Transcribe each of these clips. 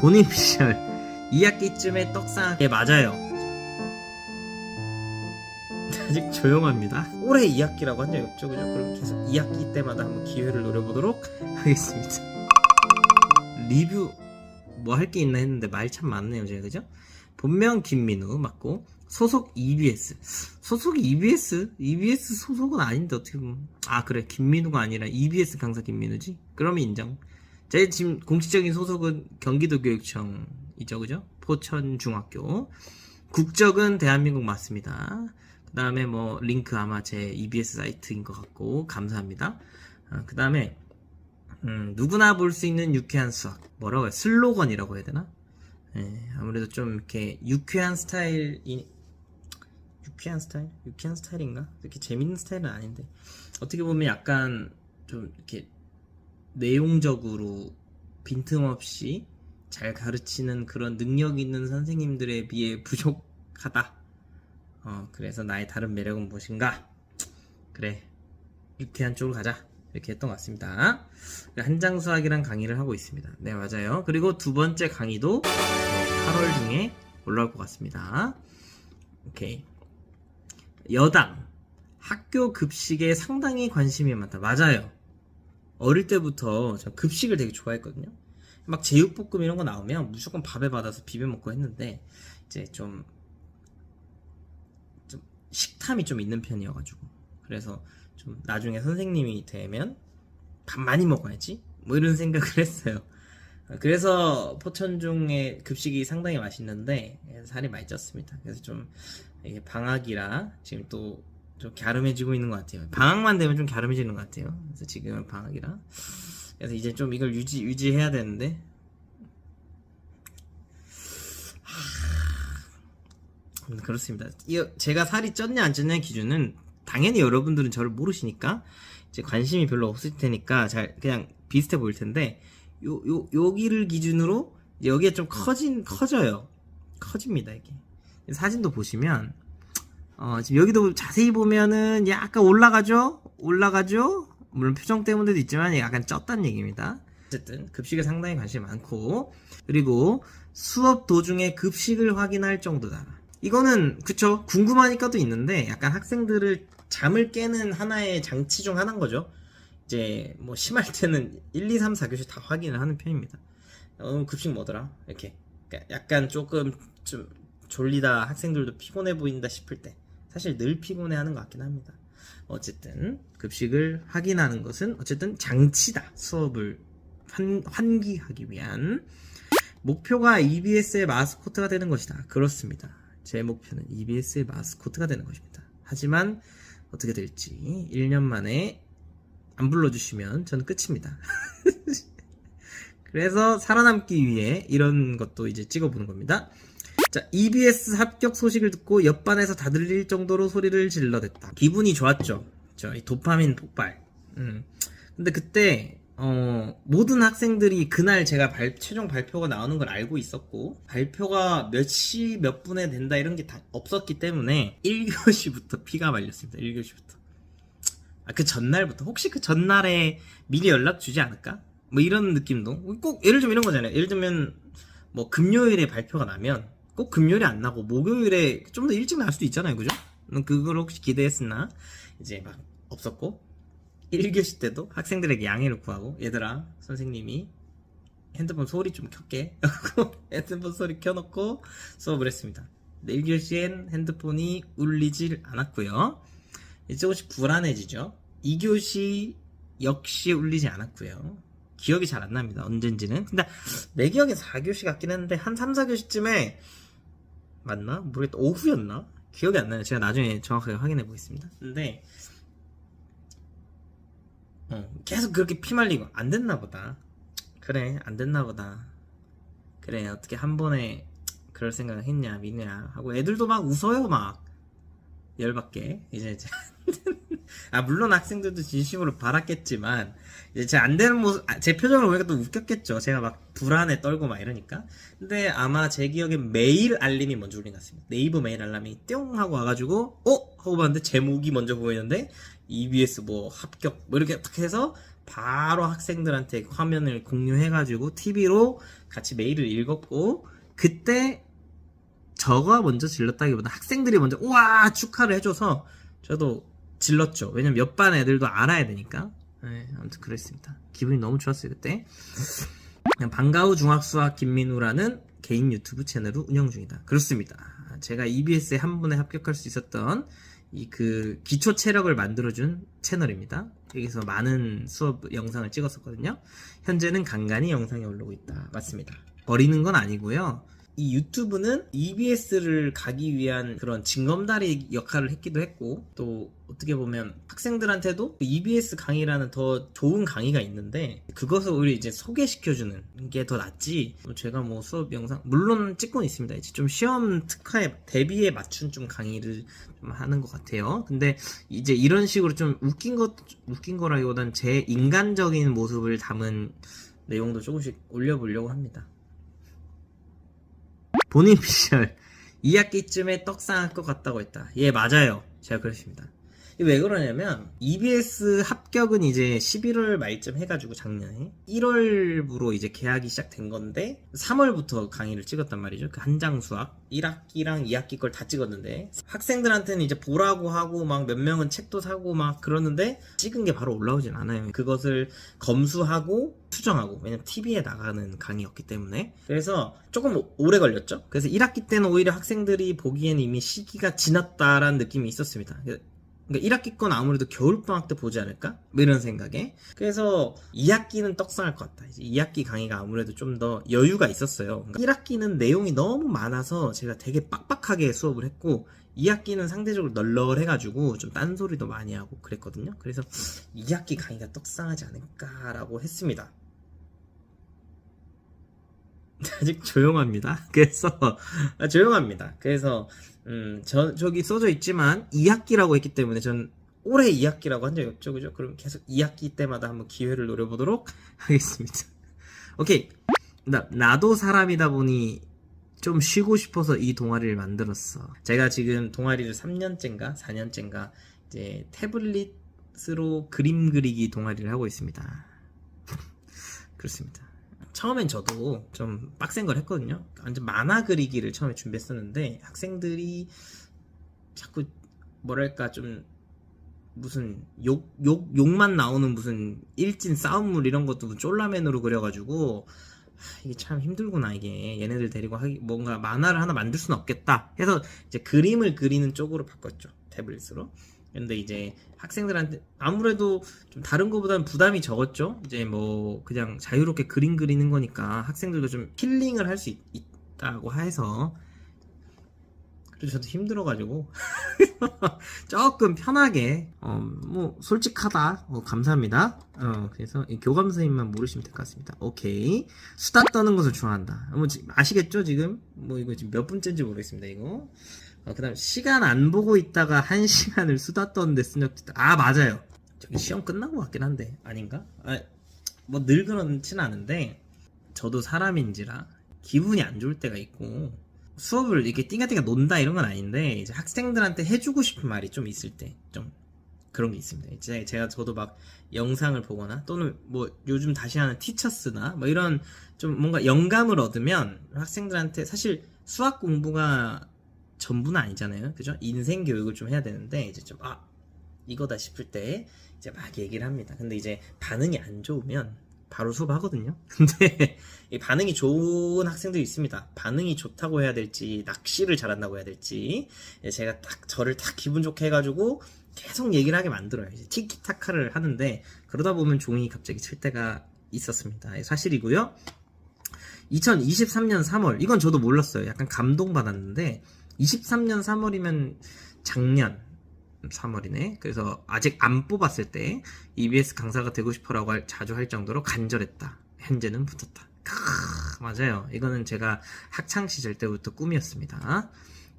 본인 시절 2학기쯤에 떡상. 예, 맞아요. 아직 조용합니다. 올해 2학기라고 한 적이 없죠, 그죠? 그럼 계속 2학기 때마다 한번 기회를 노려보도록 하겠습니다. 리뷰 뭐 할 게 있나 했는데 말 참 많네요, 제가, 그죠? 본명 김민우 맞고, 소속 EBS. 소속 EBS? EBS 소속은 아닌데 어떻게 보면. 아, 그래, 김민우가 아니라 EBS 강사 김민우지? 그러면 인정. 제 지금 공식적인 소속은 경기도교육청이죠, 그죠? 포천중학교. 국적은 대한민국 맞습니다. 그 다음에 뭐 링크 아마 제 EBS 사이트인 것 같고, 감사합니다. 그 다음에 누구나 볼 수 있는 유쾌한 수학, 뭐라고 해요? 슬로건이라고 해야 되나? 예, 아무래도 좀 이렇게 유쾌한 스타일인가? 이렇게 재밌는 스타일은 아닌데, 어떻게 보면 약간 좀 이렇게 내용적으로 빈틈없이 잘 가르치는 그런 능력 있는 선생님들에 비해 부족하다. 그래서 나의 다른 매력은 무엇인가? 그래, 유쾌한 쪽으로 가자. 이렇게 했던 것 같습니다. 한장 수학이란 강의를 하고 있습니다. 네, 맞아요. 그리고 두 번째 강의도 8월 중에 올라올 것 같습니다. 오케이. 여당 학교 급식에 상당히 관심이 많다. 맞아요. 어릴 때부터 저 급식을 되게 좋아했거든요. 막 제육볶음 이런 거 나오면 무조건 밥에 받아서 비벼 먹고 했는데, 이제 좀 식탐이 좀 있는 편이어가지고, 그래서 좀 나중에 선생님이 되면 밥 많이 먹어야지 뭐 이런 생각을 했어요. 그래서 포천중의 급식이 상당히 맛있는데 살이 많이 쪘습니다. 그래서 좀 이게 방학이라 지금 또 좀 갸름해지고 있는 것 같아요. 방학만 되면 좀 갸름해지는 것 같아요. 그래서 지금은 방학이라, 그래서 이제 좀 이걸 유지해야 되는데, 그렇습니다. 제가 살이 쪘냐 안 쪘냐 기준은 당연히 여러분들은 저를 모르시니까 이제 관심이 별로 없을 테니까 잘 그냥 비슷해 보일 텐데, 여기를 기준으로 여기에 좀 커져요. 커집니다, 이게. 사진도 보시면 지금 여기도 자세히 보면은 약간 올라가죠. 물론 표정 때문에도 있지만 약간 쪘다는 얘기입니다. 어쨌든 급식에 상당히 관심이 많고, 그리고 수업 도중에 급식을 확인할 정도다. 이거는 그쵸, 궁금하니까도 있는데, 약간 학생들을 잠을 깨는 하나의 장치 중 하나인 거죠. 이제 뭐 심할 때는 1, 2, 3, 4교시 다 확인을 하는 편입니다. 급식 뭐더라? 이렇게 약간 조금 좀 졸리다, 학생들도 피곤해 보인다 싶을 때, 사실 늘 피곤해 하는 것 같긴 합니다. 어쨌든 급식을 확인하는 것은 어쨌든 장치다. 수업을 환기하기 위한. 목표가 EBS의 마스코트가 되는 것이다. 그렇습니다. 제 목표는 EBS의 마스코트가 되는 것입니다. 하지만 어떻게 될지 1년 만에 안 불러주시면 저는 끝입니다. 그래서 살아남기 위해 이런 것도 이제 찍어보는 겁니다. 자, EBS 합격 소식을 듣고 옆반에서 다 들릴 정도로 소리를 질러댔다. 기분이 좋았죠. 이 도파민 폭발. 근데 그때 모든 학생들이 그날 제가 최종 발표가 나오는 걸 알고 있었고, 발표가 몇 시 몇 분에 된다 이런 게 다 없었기 때문에 1교시부터 피가 말렸습니다. 1교시부터. 그 전날부터. 혹시 그 전날에 미리 연락 주지 않을까? 뭐 이런 느낌도. 꼭 예를 들면 이런 거잖아요. 예를 들면 뭐 금요일에 발표가 나면 꼭 금요일에 안 나고 목요일에 좀 더 일찍 날 수도 있잖아요, 그죠? 그걸 혹시 기대했으나 이제 막 없었고, 1교시 때도 학생들에게 양해를 구하고, 얘들아, 선생님이 핸드폰 소리 좀 켤게 핸드폰 소리 켜놓고 수업을 했습니다. 1교시엔 핸드폰이 울리질 않았고요. 이제 조금씩 불안해지죠. 2교시 역시 울리지 않았고요. 기억이 잘 안 납니다, 언젠지는. 근데 내 기억에 4교시 같긴 했는데 한 3, 4교시쯤에 맞나? 모르겠다. 오후였나? 기억이 안 나요. 제가 나중에 정확하게 확인해 보겠습니다. 근데 계속 그렇게 피 말리고 안 됐나 보다. 그래, 안 됐나 보다. 그래, 어떻게 한 번에 그럴 생각을 했냐, 민우야 하고 애들도 막 웃어요. 막 열받게. 이제 물론 학생들도 진심으로 바랐겠지만, 이제 제 안 되는 모습, 제 표정을 보니까 또 웃겼겠죠. 제가 막 불안에 떨고 막 이러니까. 근데 아마 제 기억에 메일 알림이 먼저 울린 것 같습니다. 네이버 메일 알람이 뿅 하고 와가지고 하고 봤는데 제목이 먼저 보이는데 EBS 뭐 합격 뭐 이렇게 딱 해서 바로 학생들한테 화면을 공유해가지고 TV로 같이 메일을 읽었고, 그때 저가 먼저 질렀다기보다 학생들이 먼저 우와 축하를 해줘서 저도 질렀죠. 왜냐면 옆반 애들도 알아야 되니까. 네, 아무튼 그랬습니다. 기분이 너무 좋았어요 그때. 방과후 중학수학 김민우라는 개인 유튜브 채널을 운영 중이다. 그렇습니다. 제가 EBS에 한 번에 합격할 수 있었던 이 그 기초 체력을 만들어준 채널입니다. 여기서 많은 수업 영상을 찍었었거든요. 현재는 간간히 영상이 올라오고 있다. 맞습니다. 버리는 건 아니고요. 이 유튜브는 EBS를 가기 위한 그런 징검다리 역할을 했기도 했고, 또 어떻게 보면 학생들한테도 EBS 강의라는 더 좋은 강의가 있는데 그것을 오히려 이제 소개시켜주는 게 더 낫지, 제가 뭐 수업 영상 물론 찍고는 있습니다. 이제 좀 시험 특화에 대비에 맞춘 좀 강의를 좀 하는 것 같아요. 근데 이제 이런 식으로 좀 웃긴 거라기보단 제 인간적인 모습을 담은 내용도 조금씩 올려보려고 합니다. 본인 피셜 2학기쯤에 떡상할 것 같다고 했다. 예, 맞아요. 제가 그랬습니다. 왜 그러냐면 EBS 합격은 이제 11월 말쯤 해가지고 작년에 1월부로 이제 개학이 시작된 건데 3월부터 강의를 찍었단 말이죠. 그 한장 수학 1학기랑 2학기 걸 다 찍었는데 학생들한테는 이제 보라고 하고 막 몇 명은 책도 사고 막 그러는데 찍은 게 바로 올라오진 않아요. 그것을 검수하고 수정하고, 왜냐면 TV에 나가는 강의였기 때문에. 그래서 조금 오래 걸렸죠. 그래서 1학기 때는 오히려 학생들이 보기엔 이미 시기가 지났다라는 느낌이 있었습니다. 그러니까 1학기 건 아무래도 겨울방학 때 보지 않을까? 뭐 이런 생각에. 그래서 2학기는 떡상할 것 같다. 이제 2학기 강의가 아무래도 좀 더 여유가 있었어요. 그러니까 1학기는 내용이 너무 많아서 제가 되게 빡빡하게 수업을 했고, 2학기는 상대적으로 널널해가지고 좀 딴소리도 많이 하고 그랬거든요. 그래서 2학기 강의가 떡상하지 않을까라고 했습니다. 아직 조용합니다. 그래서 조용합니다. 그래서 저기 써져 있지만 2학기라고 했기 때문에 전 올해 2학기라고 한 적이 없죠, 그죠? 그럼 계속 2학기 때마다 한번 기회를 노려보도록 하겠습니다. 오케이. 나도 사람이다 보니 좀 쉬고 싶어서 이 동아리를 만들었어. 제가 지금 동아리를 3년째인가 4년째인가 이제 태블릿으로 그림 그리기 동아리를 하고 있습니다. 그렇습니다. 처음엔 저도 좀 빡센 걸 했거든요. 완전 만화 그리기를 처음에 준비했었는데 학생들이 자꾸 뭐랄까 좀 무슨 욕만 나오는 무슨 일진 싸움물 이런 것도 쫄라맨으로 그려가지고 이게 참 힘들구나. 이게 얘네들 데리고 하기 뭔가 만화를 하나 만들 수는 없겠다 해서 이제 그림을 그리는 쪽으로 바꿨죠, 태블릿으로. 근데 이제 학생들한테 아무래도 좀 다른 거보다는 부담이 적었죠. 이제 뭐 그냥 자유롭게 그림 그리는 거니까 학생들도 좀 힐링을 할 수 있다고 해서. 그래서 저도 힘들어가지고 조금 편하게 뭐 솔직하다. 감사합니다. 그래서 이 교감 선생님만 모르시면 될 것 같습니다. 오케이. 수다 떠는 것을 좋아한다. 뭐 아시겠죠 지금? 뭐 이거 지금 몇 분째인지 모르겠습니다 이거. 그 다음 시간 안 보고 있다가 1시간을 수다 떠는데 쓴 적도 있다. 아 맞아요. 저기 시험 끝난 것 같긴 한데 아닌가? 뭐 늘 그렇진 않은데 저도 사람인지라 기분이 안 좋을 때가 있고, 수업을 이렇게 띵가띵가 논다 이런 건 아닌데 이제 학생들한테 해주고 싶은 말이 좀 있을 때 좀 그런 게 있습니다. 이제 저도 막 영상을 보거나 또는 뭐 요즘 다시 하는 티처스나 뭐 이런 좀 뭔가 영감을 얻으면 학생들한테, 사실 수학 공부가 전부는 아니잖아요, 그죠? 인생 교육을 좀 해야 되는데 이제 좀 이거다 싶을 때 이제 막 얘기를 합니다. 근데 이제 반응이 안 좋으면 바로 수업하거든요. 근데 이 반응이 좋은 학생들이 있습니다. 반응이 좋다고 해야 될지 낚시를 잘한다고 해야 될지 제가 저를 딱 기분 좋게 해가지고 계속 얘기를 하게 만들어요. 이제 티키타카를 하는데 그러다 보면 종이 갑자기 칠 때가 있었습니다. 사실이고요. 2023년 3월, 이건 저도 몰랐어요. 약간 감동받았는데 23년 3월이면 작년 3월이네. 그래서 아직 안 뽑았을 때 EBS 강사가 되고 싶어라고 자주 할 정도로 간절했다. 현재는 붙었다. 맞아요. 이거는 제가 학창시절 때부터 꿈이었습니다.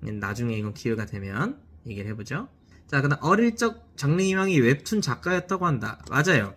나중에 이건 기회가 되면 얘기를 해보죠. 자, 그다음 어릴 적 장래희망이 웹툰 작가였다고 한다. 맞아요.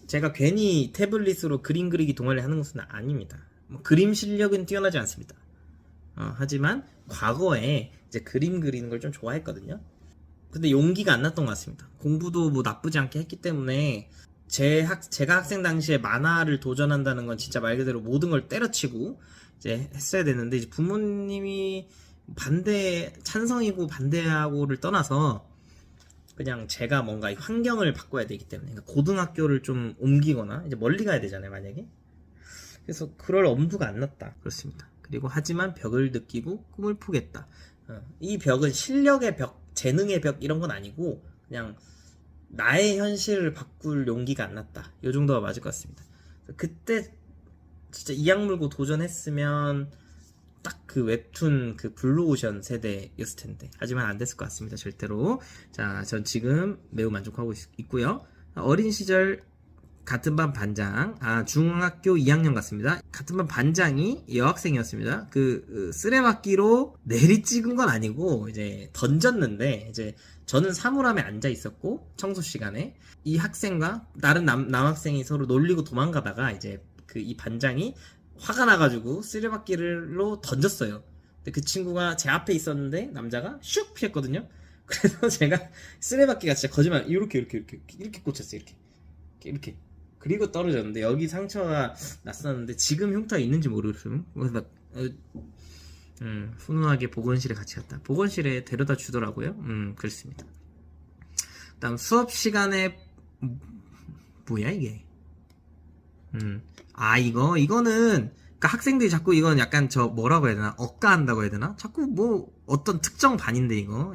제가 괜히 태블릿으로 그림 그리기 동아리 하는 것은 아닙니다. 그림 실력은 뛰어나지 않습니다. 하지만 과거에 이제 그림 그리는 걸 좀 좋아했거든요. 근데 용기가 안 났던 것 같습니다. 공부도 뭐 나쁘지 않게 했기 때문에 제가 학생 당시에 만화를 도전한다는 건 진짜 말 그대로 모든 걸 때려치고 이제 했어야 되는데, 이제 부모님이 찬성이고 반대하고를 떠나서 그냥 제가 뭔가 이 환경을 바꿔야 되기 때문에, 그러니까 고등학교를 좀 옮기거나 이제 멀리 가야 되잖아요, 만약에. 그래서 그럴 엄두가 안 났다. 그렇습니다. 그리고 하지만 벽을 느끼고 꿈을 포기했다. 이 벽은 실력의 벽, 재능의 벽 이런 건 아니고 그냥 나의 현실을 바꿀 용기가 안 났다. 이 정도가 맞을 것 같습니다. 그때 진짜 이악 물고 도전했으면 딱 그 웹툰 그 블루오션 세대였을 텐데, 하지만 안 됐을 것 같습니다. 절대로. 자, 전 지금 매우 만족하고 있고요. 어린 시절 같은 반 반장, 중학교 2학년 같습니다. 같은 반 반장이 여학생이었습니다. 쓰레받기로 내리 찍은 건 아니고 이제 던졌는데, 이제 저는 사물함에 앉아 있었고 청소 시간에 이 학생과 다른 남학생이 서로 놀리고 도망가다가 이제 이 반장이 화가 나가지고 쓰레받기로 던졌어요. 근데 그 친구가 제 앞에 있었는데 남자가 슉 피했거든요. 그래서 제가 쓰레받기가 진짜 거짓말 이렇게 꽂혔어요. 이렇게. 그리고 떨어졌는데 여기 상처가 났었는데 지금 흉터가 있는지 모르겠어요. 그래서 훈훈하게 보건실에 같이 갔다. 보건실에 데려다 주더라고요. 그렇습니다. 다음 수업 시간에 뭐야 이게? 이거는 그러니까 학생들이 자꾸 이건 약간 뭐라고 해야 되나? 억가한다고 해야 되나? 자꾸 뭐 어떤 특정 반인데 이거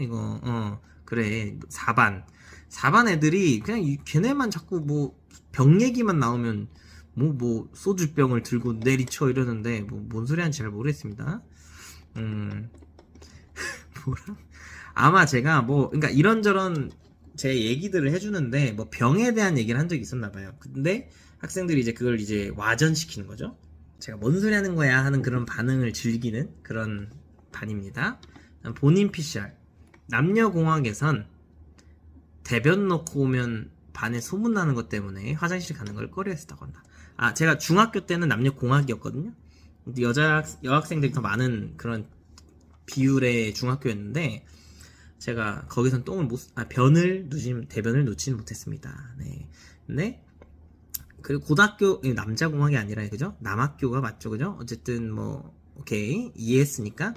그래 4반 애들이 그냥 걔네만 자꾸 뭐 병 얘기만 나오면 뭐 소주병을 들고 내리쳐 이러는데 뭔 소리 하는지 잘 모르겠습니다. 뭐라? 아마 제가 그러니까 이런저런 제 얘기들을 해주는데 뭐 병에 대한 얘기를 한 적이 있었나 봐요. 근데 학생들이 이제 그걸 이제 와전시키는 거죠. 제가 뭔 소리 하는 거야 하는 그런 반응을 즐기는 그런 반입니다. 본인 PCR. 남녀공학에선 대변 놓고 오면 반에 소문나는 것 때문에 화장실 가는 걸 꺼려했다고 한다. 제가 중학교 때는 남녀공학이었거든요. 근데 여학생들이 더 많은 그런 비율의 중학교였는데, 제가 거기선 대변을 놓지는 못했습니다. 네. 근데 그리고 고등학교 남자공학이 아니라 그죠? 남학교가 맞죠, 그죠? 어쨌든 오케이 이해했으니까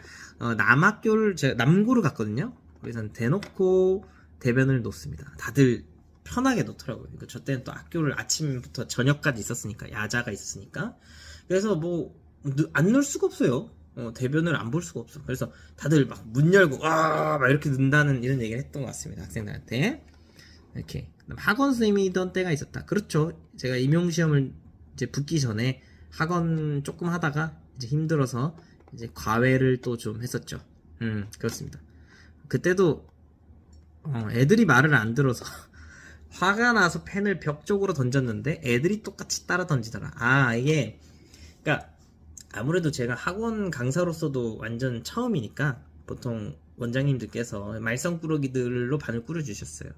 남학교를 제가 남고를 갔거든요. 그래서 대놓고 대변을 놓습니다. 다들 편하게 놓더라고요. 그러니까 저 때는 또 학교를 아침부터 저녁까지 있었으니까, 야자가 있었으니까. 그래서 안 놓을 수가 없어요. 대변을 안 볼 수가 없어. 그래서 다들 막 문 열고 막 이렇게 넣는다는 이런 얘기를 했던 것 같습니다. 학생들한테. 이렇게 학원 선생님이던 때가 있었다. 그렇죠. 제가 임용시험을 이제 붙기 전에 학원 조금 하다가 이제 힘들어서 이제 과외를 또 좀 했었죠. 그렇습니다. 그때도 애들이 말을 안 들어서 화가 나서 펜을 벽 쪽으로 던졌는데 애들이 똑같이 따라 던지더라. 이게 그러니까 아무래도 제가 학원 강사로서도 완전 처음이니까 보통 원장님들께서 말썽꾸러기들로 반을 꾸려주셨어요.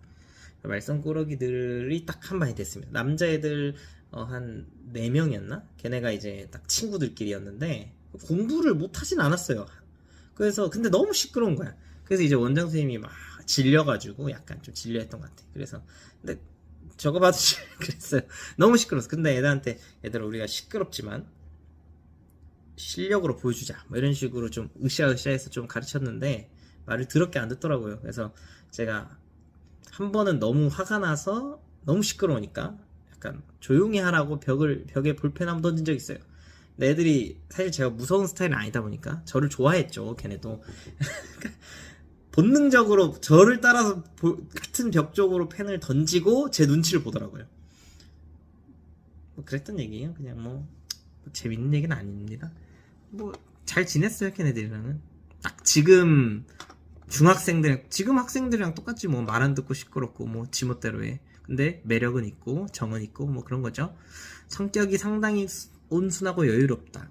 말썽꾸러기들이 딱 한 반이 됐습니다. 남자애들 한 4명이었나? 걔네가 이제 딱 친구들끼리였는데 공부를 못하진 않았어요. 그래서 근데 너무 시끄러운 거야. 그래서 이제 원장 선생님이 막 질려가지고 약간 좀 질려했던 것 같아. 그래서 근데 저거 봐도 그랬어요. 너무 시끄러웠어. 근데 애들한테 얘들아 우리가 시끄럽지만 실력으로 보여주자 뭐 이런 식으로 좀 으쌰으쌰해서 좀 가르쳤는데 말을 더럽게 안 듣더라고요. 그래서 제가 한 번은 너무 화가 나서 너무 시끄러우니까 약간 조용히 하라고 벽에 볼펜 한번 던진 적 있어요. 근데 애들이 사실 제가 무서운 스타일은 아니다 보니까 저를 좋아했죠. 걔네도 본능적으로 저를 따라서 같은 벽 쪽으로 펜을 던지고 제 눈치를 보더라고요. 그랬던 얘기예요. 그냥 재밌는 얘기는 아닙니다. 잘 지냈어요, 걔네들이랑은. 딱 지금 학생들이랑 똑같지 말 안 듣고 시끄럽고 지멋대로 해. 근데 매력은 있고 정은 있고 그런 거죠. 성격이 상당히 온순하고 여유롭다.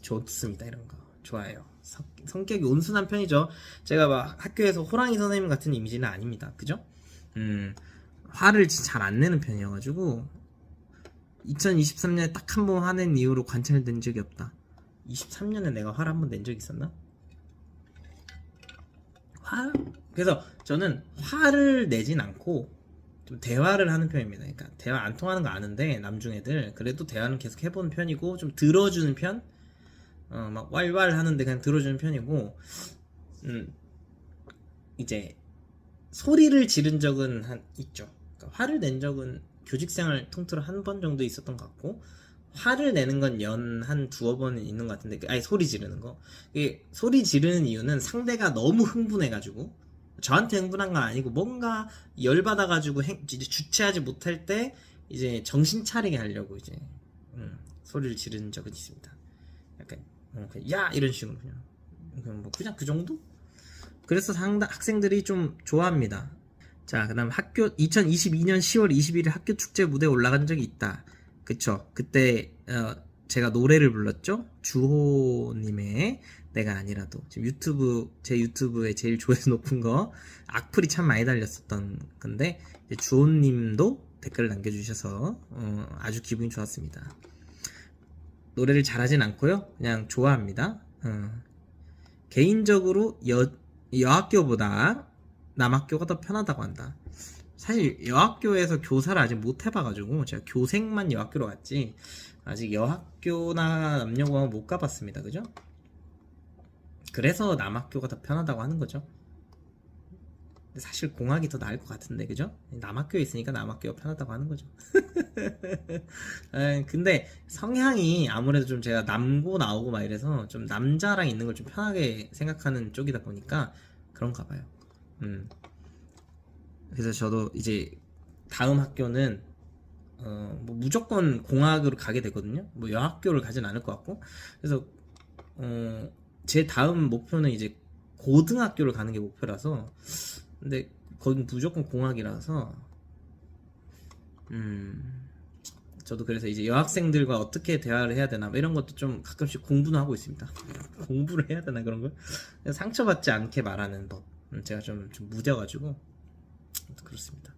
좋습니다. 이런 거 좋아요. 성격이 온순한 편이죠. 제가 막 학교에서 호랑이 선생님 같은 이미지는 아닙니다. 그죠? 화를 잘 안 내는 편이어가지고 2023년에 딱 한 번 화낸 이후로 관찰된 적이 없다. 23년에 내가 화를 한 번 낸 적 있었나? 그래서 저는 화를 내진 않고 좀 대화를 하는 편입니다. 그러니까 대화 안 통하는 거 아는데 남중 애들 그래도 대화는 계속 해보는 편이고 좀 들어주는 편. 막 왈왈 하는데 그냥 들어주는 편이고, 이제 소리를 지른 적은 있죠. 그러니까 화를 낸 적은 교직생활 통틀어 한 번 정도 있었던 것 같고, 화를 내는 건 연 한 두어 번은 있는 것 같은데, 아니 소리 지르는 거. 이게 소리 지르는 이유는 상대가 너무 흥분해가지고, 저한테 흥분한 건 아니고 뭔가 열받아가지고 이제 주체하지 못할 때 이제 정신 차리게 하려고 이제 소리를 지른 적은 있습니다. 약간 그냥 야 이런 식으로 그냥 그 정도? 그래서 학생들이 좀 좋아합니다. 자, 그다음 2022년 10월 21일 학교 축제 무대에 올라간 적이 있다. 그쵸? 그때 제가 노래를 불렀죠. 주호님의 내가 아니라도. 지금 제 유튜브에 제일 조회수 높은 거 악플이 참 많이 달렸었던 건데, 주호님도 댓글을 남겨주셔서 아주 기분이 좋았습니다. 노래를 잘하진 않고요, 그냥 좋아합니다. 개인적으로 여학교보다 남학교가 더 편하다고 한다. 사실 여학교에서 교사를 아직 못 해봐가지고 제가 교생만 여학교로 갔지 아직 여학교나 남녀공학 못 가봤습니다. 그죠? 그래서 남학교가 더 편하다고 하는 거죠. 근데 사실 공학이 더 나을 것 같은데, 그죠? 남학교에 있으니까 남학교가 편하다고 하는 거죠. 근데 성향이 아무래도 좀 제가 남고 나오고 막 이래서 좀 남자랑 있는 걸 좀 편하게 생각하는 쪽이다 보니까 그런가 봐요. 그래서 저도 이제 다음 학교는 뭐 무조건 공학으로 가게 되거든요. 뭐 여학교를 가진 않을 것 같고. 그래서 제 다음 목표는 이제 고등학교를 가는 게 목표라서, 근데 거긴 무조건 공학이라서 저도 그래서 이제 여학생들과 어떻게 대화를 해야 되나 뭐 이런 것도 좀 가끔씩 공부는 하고 있습니다. 공부를 해야 되나 그런 걸 상처받지 않게 말하는 법. 제가 좀 무뎌가지고 그렇습니다.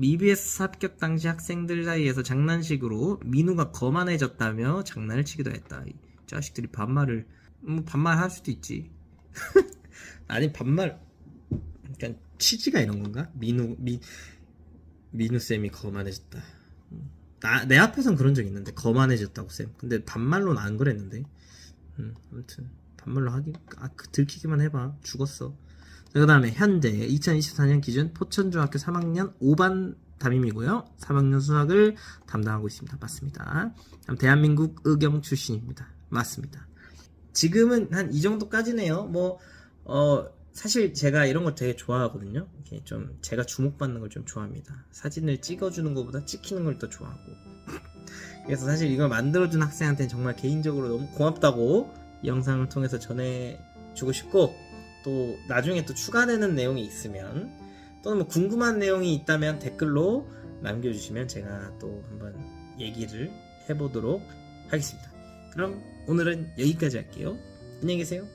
EBS 합격 당시 학생들 사이에서 장난식으로 민우가 거만해졌다며 장난을 치기도 했다. 이 자식들이 반말할 수도 있지. 아니 반말 그냥 취지가 이런 건가? 민우 쌤이 거만해졌다. 내 앞에선 그런 적 있는데 거만해졌다고 쌤. 근데 반말로는 안 그랬는데. 아무튼 반말로 들키기만 해봐 죽었어. 그 다음에 현재 2024년 기준 포천중학교 3학년 5반 담임이고요. 3학년 수학을 담당하고 있습니다. 맞습니다. 대한민국 의경 출신입니다. 맞습니다. 지금은 한 이 정도까지네요. 사실 제가 이런 거 되게 좋아하거든요. 이렇게 좀 제가 주목받는 걸 좀 좋아합니다. 사진을 찍어주는 것보다 찍히는 걸 더 좋아하고. 그래서 사실 이걸 만들어준 학생한테는 정말 개인적으로 너무 고맙다고 이 영상을 통해서 전해주고 싶고, 또 나중에 또 추가되는 내용이 있으면 또는 뭐 궁금한 내용이 있다면 댓글로 남겨주시면 제가 또 한번 얘기를 해보도록 하겠습니다. 그럼 오늘은 여기까지 할게요. 안녕히 계세요.